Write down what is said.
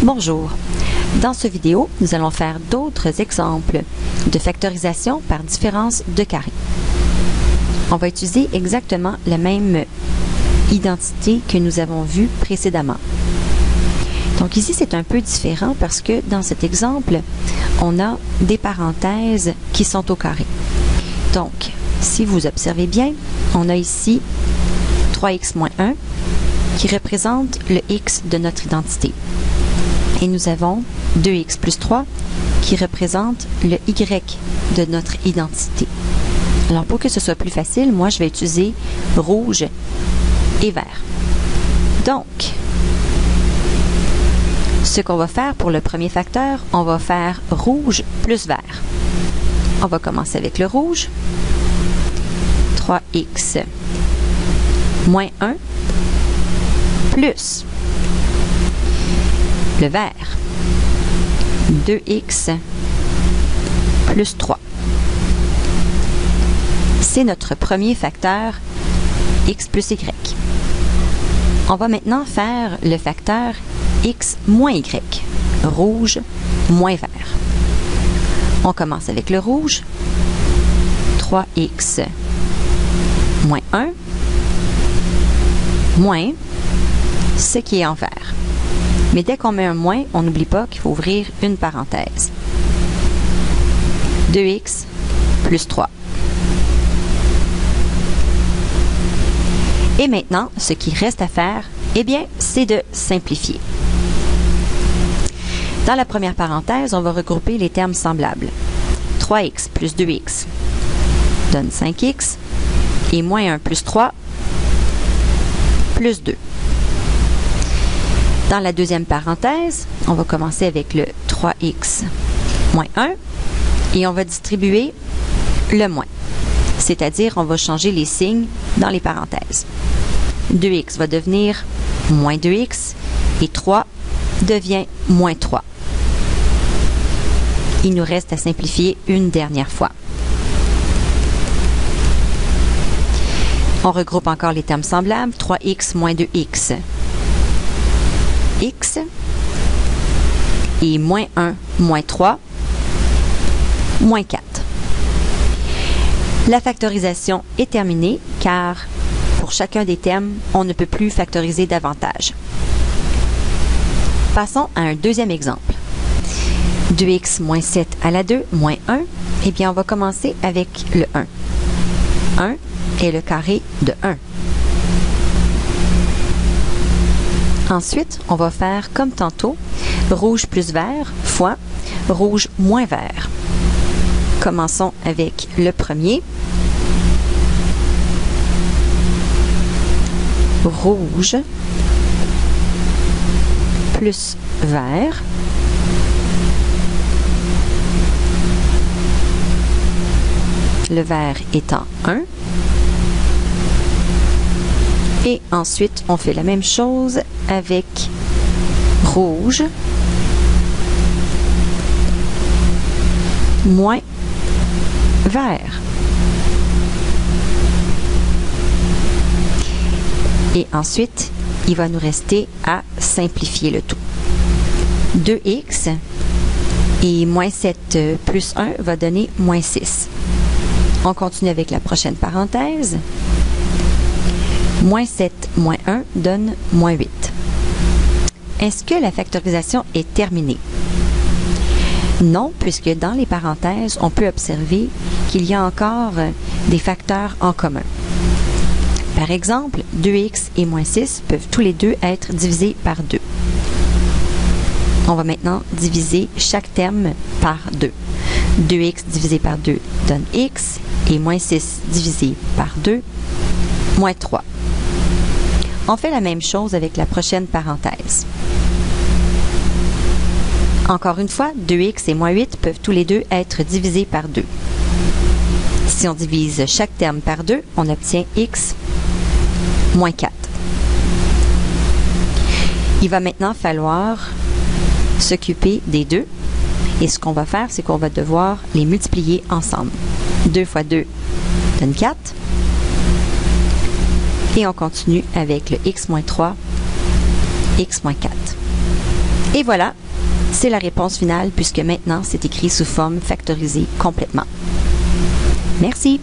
Bonjour. Dans cette vidéo, nous allons faire d'autres exemples de factorisation par différence de carrés. On va utiliser exactement la même identité que nous avons vue précédemment. Donc ici, c'est un peu différent parce que dans cet exemple, on a des parenthèses qui sont au carré. Donc, si vous observez bien, on a ici 3x moins 1 qui représente le x de notre identité. Et nous avons 2x plus 3 qui représente le y de notre identité. Alors pour que ce soit plus facile, moi je vais utiliser rouge et vert. Donc, ce qu'on va faire pour le premier facteur, on va faire rouge plus vert. On va commencer avec le rouge. 3x moins 1 plus le vert, 2x plus 3. C'est notre premier facteur x plus y. On va maintenant faire le facteur x moins y, rouge moins vert. On commence avec le rouge, 3x moins 1, moins ce qui est en vert. Mais dès qu'on met un moins, on n'oublie pas qu'il faut ouvrir une parenthèse. 2x plus 3. Et maintenant, ce qui reste à faire, eh bien, c'est de simplifier. Dans la première parenthèse, on va regrouper les termes semblables. 3x plus 2x donne 5x et moins 1 plus 3 plus 2. Dans la deuxième parenthèse, on va commencer avec le 3x moins 1 et on va distribuer le moins. C'est-à-dire, on va changer les signes dans les parenthèses. 2x va devenir moins 2x et 3 devient moins 3. Il nous reste à simplifier une dernière fois. On regroupe encore les termes semblables. 3x moins 2x. X et moins 1, moins 3, moins 4. La factorisation est terminée car pour chacun des termes, on ne peut plus factoriser davantage. Passons à un deuxième exemple. 2x moins 7 à la 2 moins 1, eh bien on va commencer avec le 1. 1 est le carré de 1. Ensuite, on va faire comme tantôt, rouge plus vert fois rouge moins vert. Commençons avec le premier. Rouge plus vert. Le vert étant 1. Et ensuite, on fait la même chose avec rouge moins vert. Et ensuite, il va nous rester à simplifier le tout. 2x et moins 7 plus 1 va donner moins 6. On continue avec la prochaine parenthèse. Moins 7 moins 1 donne moins 8. Est-ce que la factorisation est terminée? Non, puisque dans les parenthèses, on peut observer qu'il y a encore des facteurs en commun. Par exemple, 2x et moins 6 peuvent tous les deux être divisés par 2. On va maintenant diviser chaque terme par 2. 2x divisé par 2 donne x et moins 6 divisé par 2, moins 3. On fait la même chose avec la prochaine parenthèse. Encore une fois, 2x et moins 8 peuvent tous les deux être divisés par 2. Si on divise chaque terme par 2, on obtient x moins 4. Il va maintenant falloir s'occuper des deux. Et ce qu'on va faire, c'est qu'on va devoir les multiplier ensemble. 2 fois 2 donne 4. Et on continue avec le x moins 3, x moins 4. Et voilà, c'est la réponse finale puisque maintenant c'est écrit sous forme factorisée complètement. Merci.